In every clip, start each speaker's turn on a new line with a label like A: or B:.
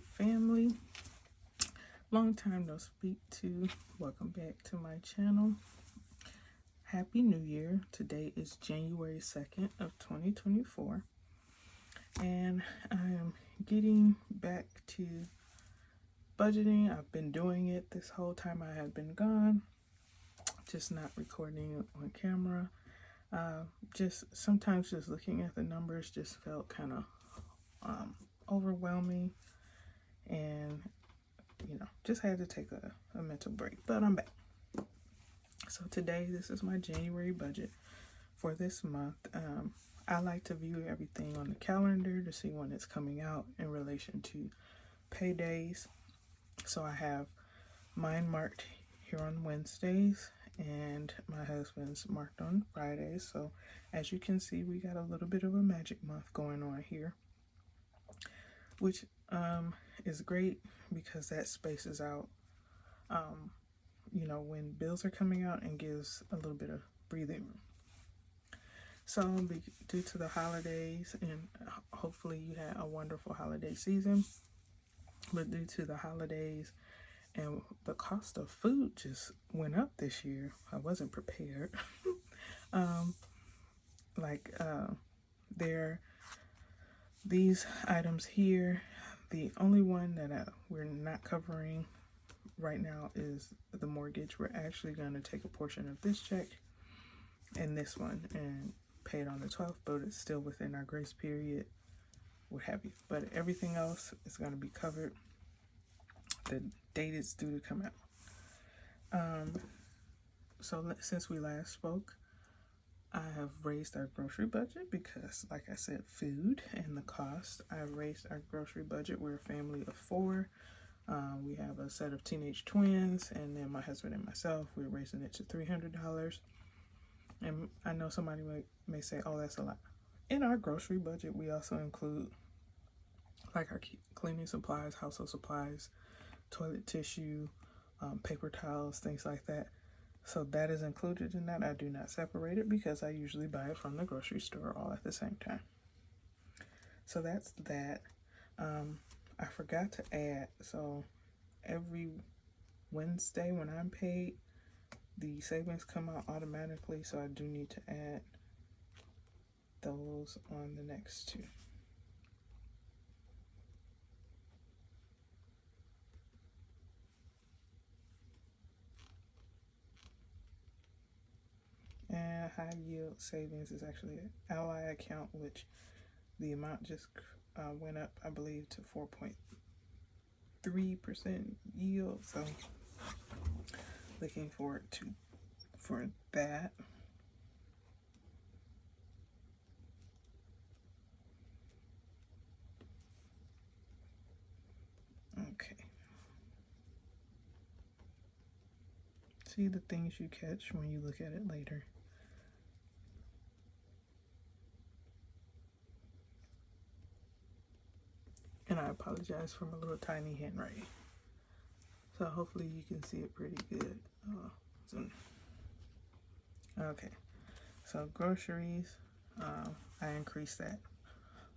A: Budget family. Long time no speak to. Welcome back to my channel. Happy New Year. Today is January 2nd of 2024. And I am getting back to budgeting. I've been doing it this whole time I have been gone. Just not recording on camera. Just sometimes just looking at the numbers just felt kind of overwhelming, and just had to take a mental break, but I'm back. So today, this is my January budget for this month. I like to view everything on the calendar to see when it's coming out in relation to paydays. So I have mine marked here on Wednesdays and my husband's marked on Fridays. So as you can see, we got a little bit of a magic month going on here, which is great because that spaces out, when bills are coming out, and gives a little bit of breathing room. So due to the holidays, and hopefully you had a wonderful holiday season, but due to the holidays and the cost of food just went up this year, I wasn't prepared. These items here, the only one that we're not covering right now is the mortgage. We're actually going to take a portion of this check and this one and pay it on the 12th, but it's still within our grace period, what have you. But everything else is going to be covered. The date is due to come out. So since we last spoke, I have raised our grocery budget because, like I said, food and the cost. I raised our grocery budget. We're a family of 4. We have a set of teenage twins, and then my husband and myself, we're raising it to $300. And I know somebody may say, oh, that's a lot. In our grocery budget, we also include like our cleaning supplies, household supplies, toilet tissue, paper towels, things like that. So that is included in that. I do not separate it because I usually buy it from the grocery store all at the same time. So that's that. I forgot to add, so every Wednesday when I'm paid, the savings come out automatically, so I do need to add those on the next 2. And high yield savings is actually an ally account, which the amount just went up, I believe, to 4.3% yield. So looking forward for that. Okay. See the things you catch when you look at it later. And I apologize for my little tiny handwriting. So hopefully you can see it pretty good. Okay, so groceries, I increased that.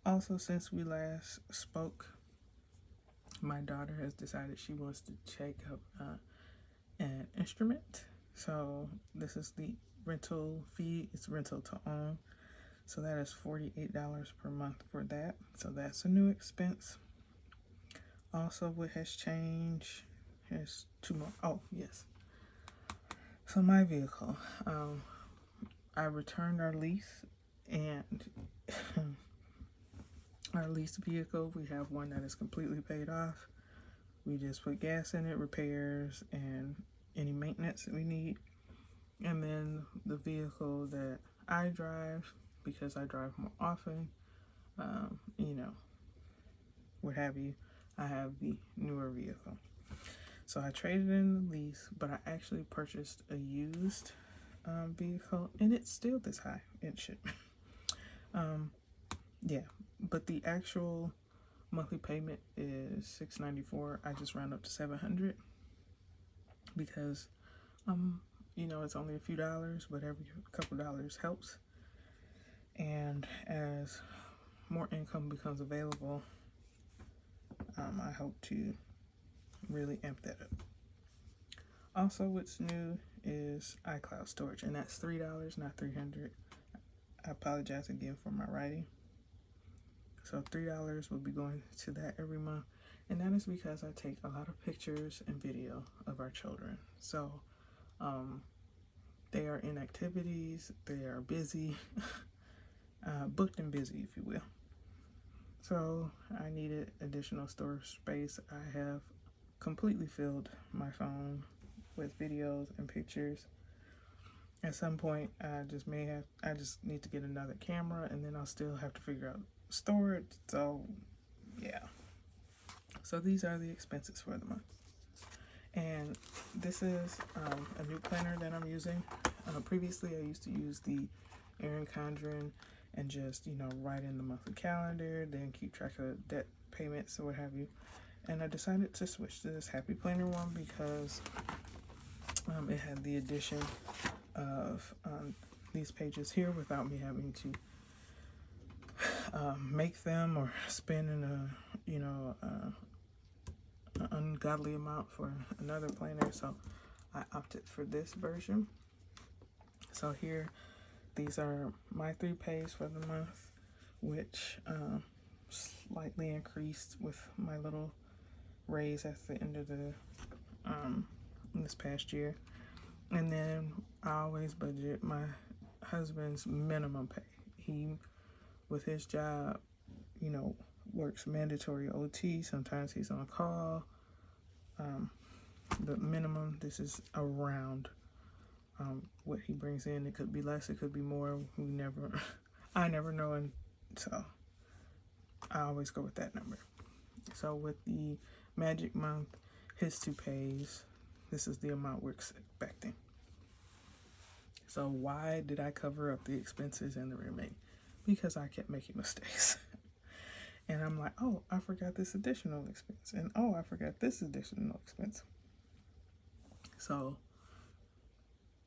A: Also, since we last spoke, my daughter has decided she wants to check up an instrument. So this is the rental fee. It's rental to own. So that is $48 per month for that. So that's a new expense. Also, what has changed, there's 2 more. Oh, yes. So my vehicle, I returned our lease, and our leased vehicle, we have one that is completely paid off. We just put gas in it, repairs, and any maintenance that we need. And then the vehicle that I drive, because I drive more often, what have you, I have the newer vehicle. So I traded in the lease, but I actually purchased a used vehicle, and it's still this high. It should. Yeah, but the actual monthly payment is $694. I just round up to $700 because it's only a few dollars, but every couple dollars helps. And as more income becomes available, I hope to really amp that up. Also, what's new is iCloud storage, and that's $3, not $300. I apologize again for my writing. So $3 will be going to that every month, and that is because I take a lot of pictures and video of our children. So they are in activities, they are busy, booked and busy, if you will. So I needed additional storage space. I have completely filled my phone with videos and pictures. At some point, I just need to get another camera, and then I'll still have to figure out storage. So yeah. So these are the expenses for the month. And this is a new planner that I'm using. Previously, I used to use the Erin Condren and just, write in the monthly calendar, then keep track of debt payments or what have you. And I decided to switch to this Happy Planner one because it had the addition of these pages here without me having to make them or spend an ungodly amount for another planner. So I opted for this version. So here, these are my 3 pays for the month, which slightly increased with my little raise at the end of the this past year. And then I always budget my husband's minimum pay. He, with his job, works mandatory OT. Sometimes he's on call. The minimum, this is around what he brings in. It could be less, it could be more. I never know, and so I always go with that number. So with the magic month, his 2 pays, this is the amount we're expecting. So why did I cover up the expenses and the remaining? Because I kept making mistakes. And I'm like, oh, I forgot this additional expense. And oh, I forgot this additional expense. So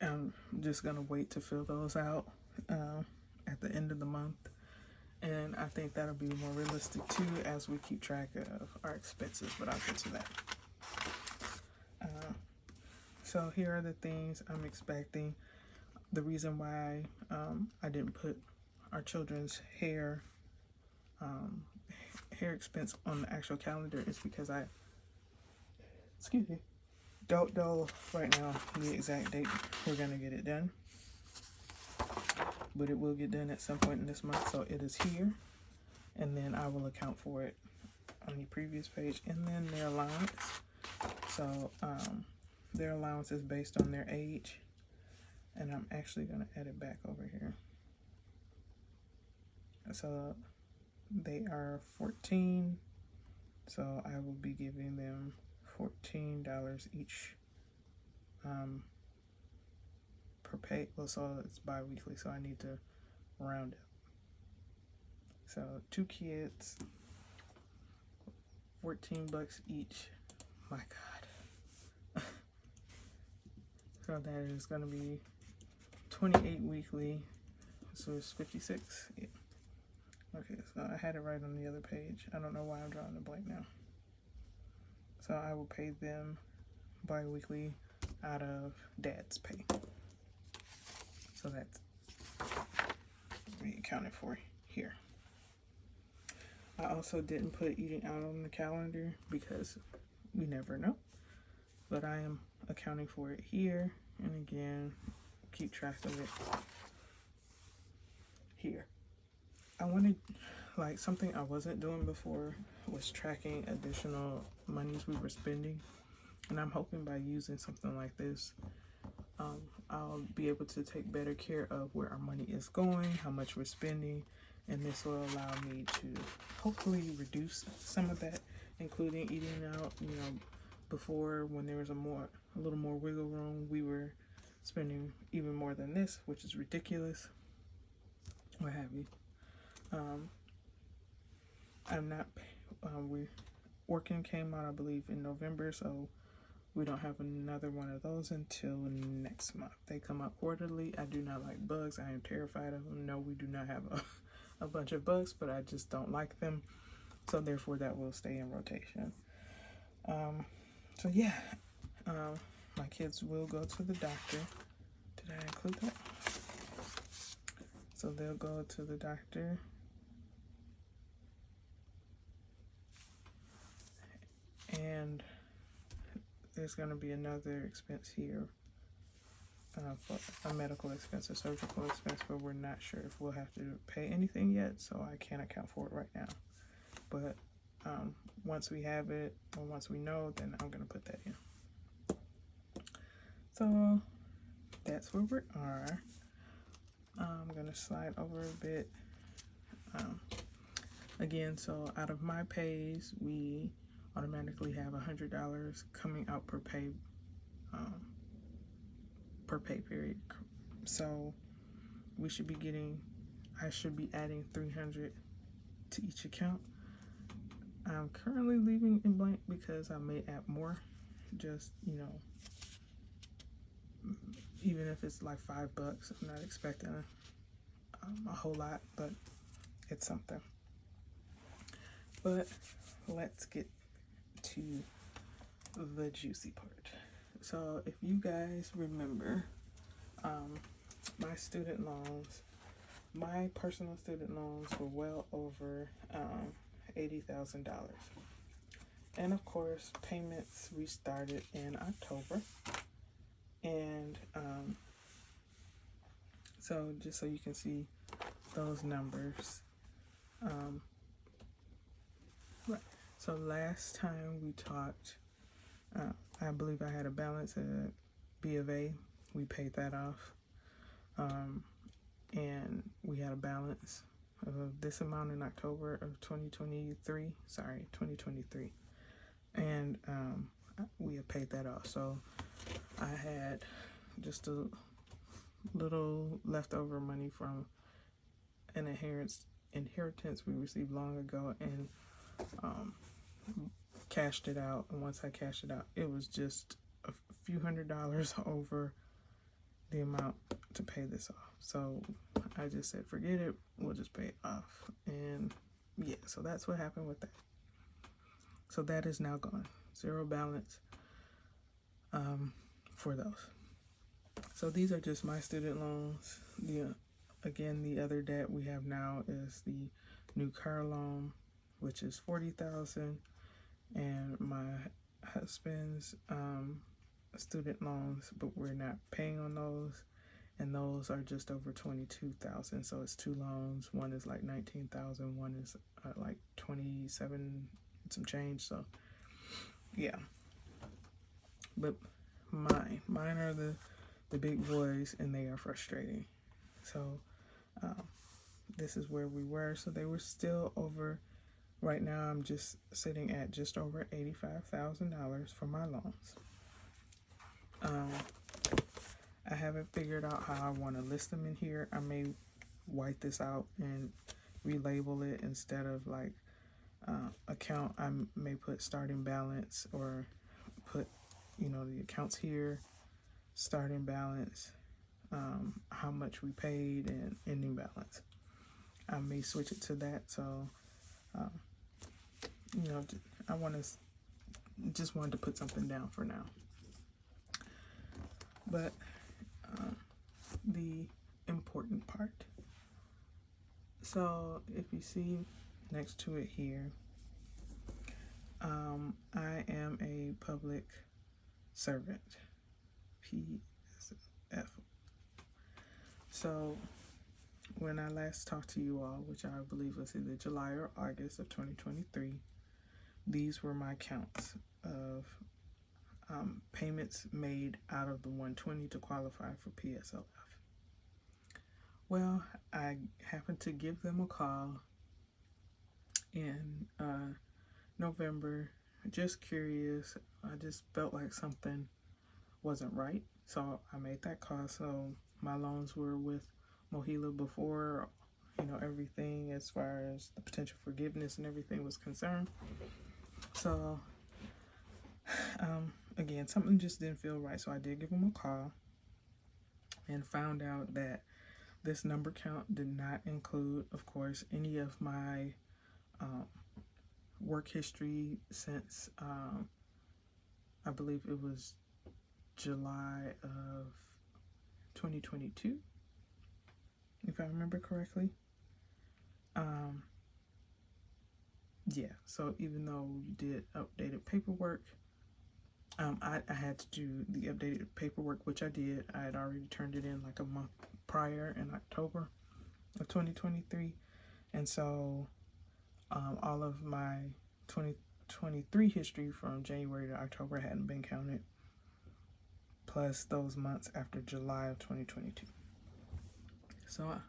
A: I'm just going to wait to fill those out at the end of the month. And I think that'll be more realistic too as we keep track of our expenses, but I'll get to that. So here are the things I'm expecting. The reason why I didn't put our children's hair expense on the actual calendar is because I don't know right now the exact date we're going to get it done. But it will get done at some point in this month, so it is here. And then I will account for it on the previous page. And then their allowance. So their allowance is based on their age. And I'm actually going to add it back over here. So they are 14. So I will be giving them $14 each per pay. Well, so it's bi-weekly, so I need to round it. So 2 kids, $14 each. My God. So that is going to be 28 weekly. So it's 56. Yeah. Okay, so I had it right on the other page. I don't know why I'm drawing a blank now. So I will pay them bi-weekly out of Dad's pay. So that's accounted for here. I also didn't put eating out on the calendar because we never know. But I am accounting for it here. And again, keep track of it here. I wanted, something I wasn't doing before was tracking additional monies we were spending. And I'm hoping by using something like this, I'll be able to take better care of where our money is going, how much we're spending, and this will allow me to hopefully reduce some of that, including eating out. Before, when there was a little more wiggle room, we were spending even more than this, which is ridiculous. What have you? I'm not. Working came out, I believe, in November, so we don't have another one of those until next month. They come out quarterly. I do not like bugs. I am terrified of them. No, we do not have a bunch of bugs, but I just don't like them. So therefore that will stay in rotation. So yeah, my kids will go to the doctor. Did I include that? So they'll go to the doctor. And there's going to be another expense here for a medical expense, a surgical expense, but we're not sure if we'll have to pay anything yet, so I can't account for it right now. But once we have it, or once we know, then I'm going to put that in. So that's where we are. I'm going to slide over a bit. Again, so out of my pays, we automatically have $100 coming out per pay period. So we should be getting, I should be adding $300 to each account. I'm currently leaving in blank because I may add more, just, you know, even if it's like $5, I'm not expecting a whole lot, but it's something. But let's get to the juicy part. So if you guys remember, my student loans, my personal student loans were well over $80,000. And of course, payments restarted in October. And so just so you can see those numbers. Right. So last time we talked, I believe I had a balance at B of A. We paid that off. And we had a balance of this amount in October of 2023. And we have paid that off. So I had just a little leftover money from an inheritance we received long ago, and cashed it out. And once I cashed it out, it was just a few $100s over the amount to pay this off. So I just said, forget it, we'll just pay it off. And yeah, so that's what happened with that. So that is now gone. Zero balance for those. So these are just my student loans. Again, the other debt we have now is the new car loan, which is $40,000, and my husband's student loans, but we're not paying on those, and those are just over $22,000. So it's two loans. One is like $19,000. One is like 27 some change. So yeah, but mine are the big boys, and they are frustrating. So this is where we were. So they were still over. Right now I'm just sitting at just over $85,000 for my loans. I haven't figured out how I want to list them in here. I may white this out and relabel it. Instead of like account, I may put starting balance, or put, you know, the accounts here, starting balance, how much we paid, and ending balance. I may switch it to that. So you know, I just wanted to put something down for now. But the important part. So if you see next to it here, I am a public servant, PSLF. So when I last talked to you all, which I believe was either July or August of 2023, these were my counts of payments made out of the 120 to qualify for PSLF. Well, I happened to give them a call in November, just curious. I just felt like something wasn't right, so I made that call. So my loans were with Mohila before, you know, everything as far as the potential forgiveness and everything was concerned. So again, something just didn't feel right, so I did give them a call and found out that this number count did not include, of course, any of my work history since I believe it was July of 2022, if I remember correctly. Yeah, so even though you did updated paperwork, I had to do the updated paperwork, which I did. I had already turned it in like a month prior in October of 2023. And so all of my 2023 history from January to October hadn't been counted, plus those months after July of 2022. So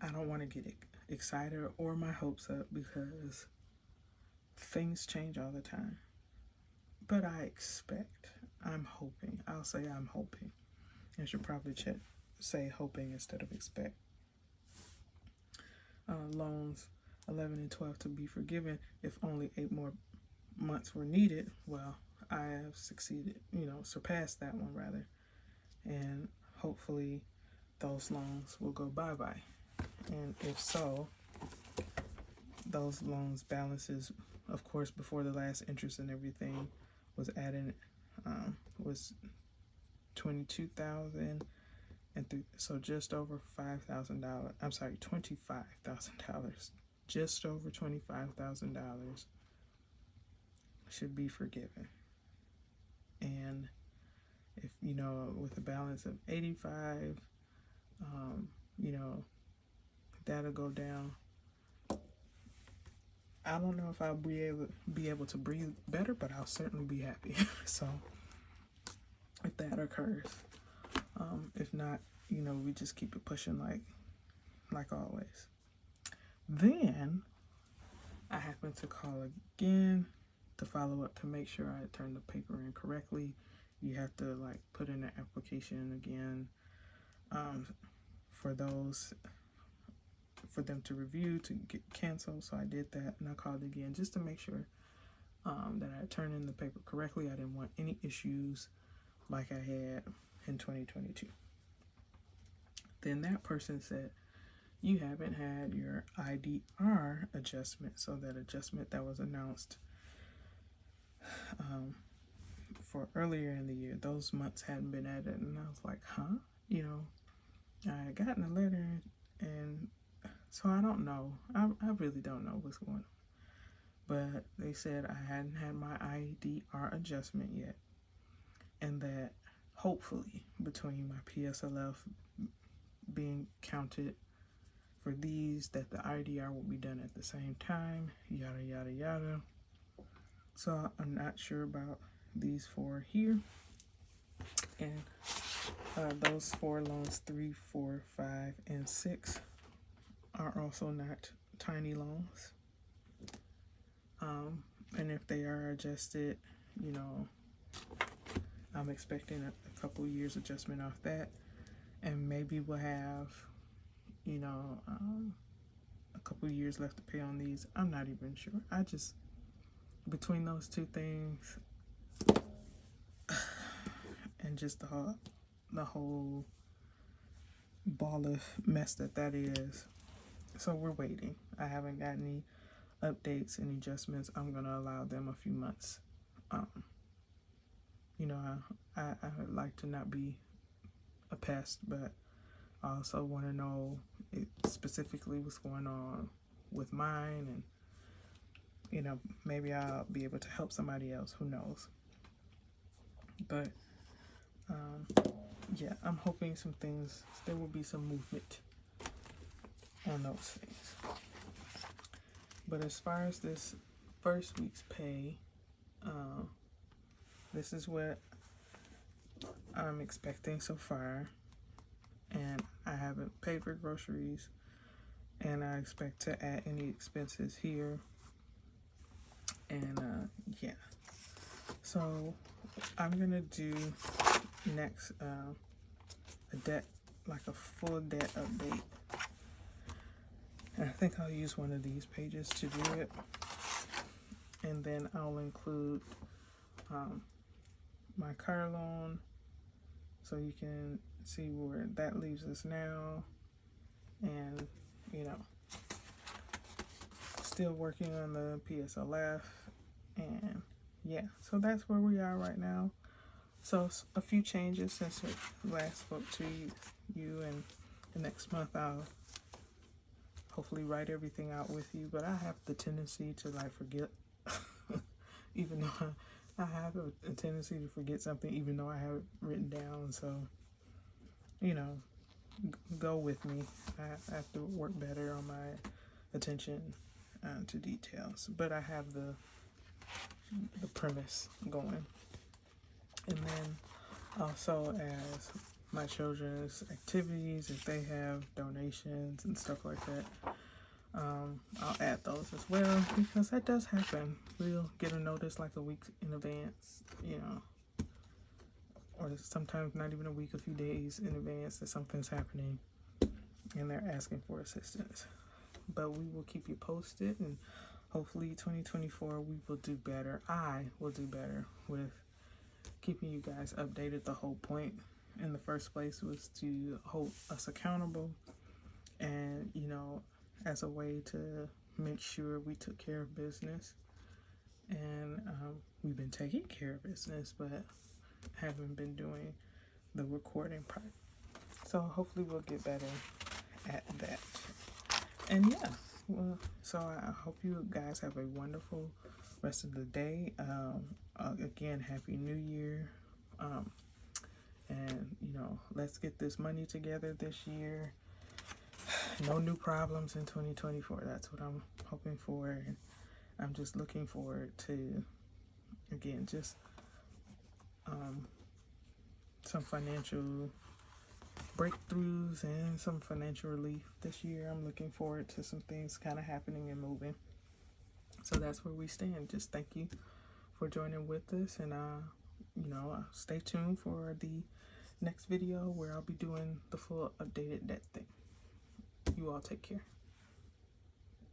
A: I don't want to get excited or my hopes up because things change all the time. But I'm hoping. I'll say I'm hoping. I should probably say hoping instead of expect. Loans 11 and 12 to be forgiven if only 8 more months were needed. Well, I have succeeded, surpassed that one rather. And hopefully those loans will go bye-bye. And if so, those loans balances, of course, before the last interest and everything was added, was $22,000, and so just over $5,000. I'm sorry, $25,000. Just over $25,000 should be forgiven. And if with a balance of 85, that'll go down. I don't know if I'll be able to breathe better, but I'll certainly be happy. So if that occurs, if not, we just keep it pushing like always. Then I happened to call again to follow up to make sure I turned the paper in correctly. You have to put in an application again for them to review, to get canceled. So I did that, and I called again just to make sure that I turned in the paper correctly. I didn't want any issues like I had in 2022. Then that person said, you haven't had your IDR adjustment. So that adjustment that was announced for earlier in the year, those months hadn't been added. And I was like, huh? I had gotten a letter, and so I don't know. I really don't know what's going on. But they said I hadn't had my IDR adjustment yet, and that hopefully between my PSLF being counted for these, that the IDR will be done at the same time, yada, yada, yada. So I'm not sure about these 4 here. And those 4 loans, 3, 4, 5, and 6, are also not tiny loans. And if they are adjusted, I'm expecting a couple years adjustment off that. And maybe we'll have, a couple years left to pay on these. I'm not even sure. Between those 2 things, and just the whole ball of mess that is. So we're waiting. I haven't got any updates, any adjustments. I'm going to allow them a few months. I would like to not be a pest, but I also want to know specifically what's going on with mine, and maybe I'll be able to help somebody else. Who knows? But yeah, I'm hoping there will be some movement on those things. But as far as this first week's pay, this is what I'm expecting so far. And I haven't paid for groceries, and I expect to add any expenses here. And yeah, so I'm gonna do next a full debt update. And I think I'll use one of these pages to do it, and then I'll include my car loan, so you can see where that leaves us now, and still working on the PSLF, and yeah, so that's where we are right now. So a few changes since I last spoke to you, and the next month I'll hopefully write everything out with you, but I have the tendency to like forget, even though I have a tendency to forget something, even though I have it written down. So, you know, go with me. I have to work better on my attention to details, but I have the premise going. And then also, as my children's activities, if they have donations and stuff like that, I'll add those as well, because that does happen. We'll get a notice like a week in advance, you know, or sometimes not even a week, a few days in advance that something's happening and they're asking for assistance. But we will keep you posted, and hopefully 2024 we will do better. I will do better with keeping you guys updated. The whole point in the first place was to hold us accountable, and, you know, as a way to make sure we took care of business. And we've been taking care of business, but haven't been doing the recording part. So hopefully we'll get better at that. And yeah, well, so I hope you guys have a wonderful rest of the day. Again, Happy New Year. And, you know, let's get this money together this year. No new problems in 2024. That's what I'm hoping for. And I'm just looking forward to, again, just some financial breakthroughs and some financial relief this year. I'm looking forward to some things kind of happening and moving. So that's where we stand. Just thank you for joining with us, and you know, stay tuned for the next video where I'll be doing the full updated debt thing. You all take care.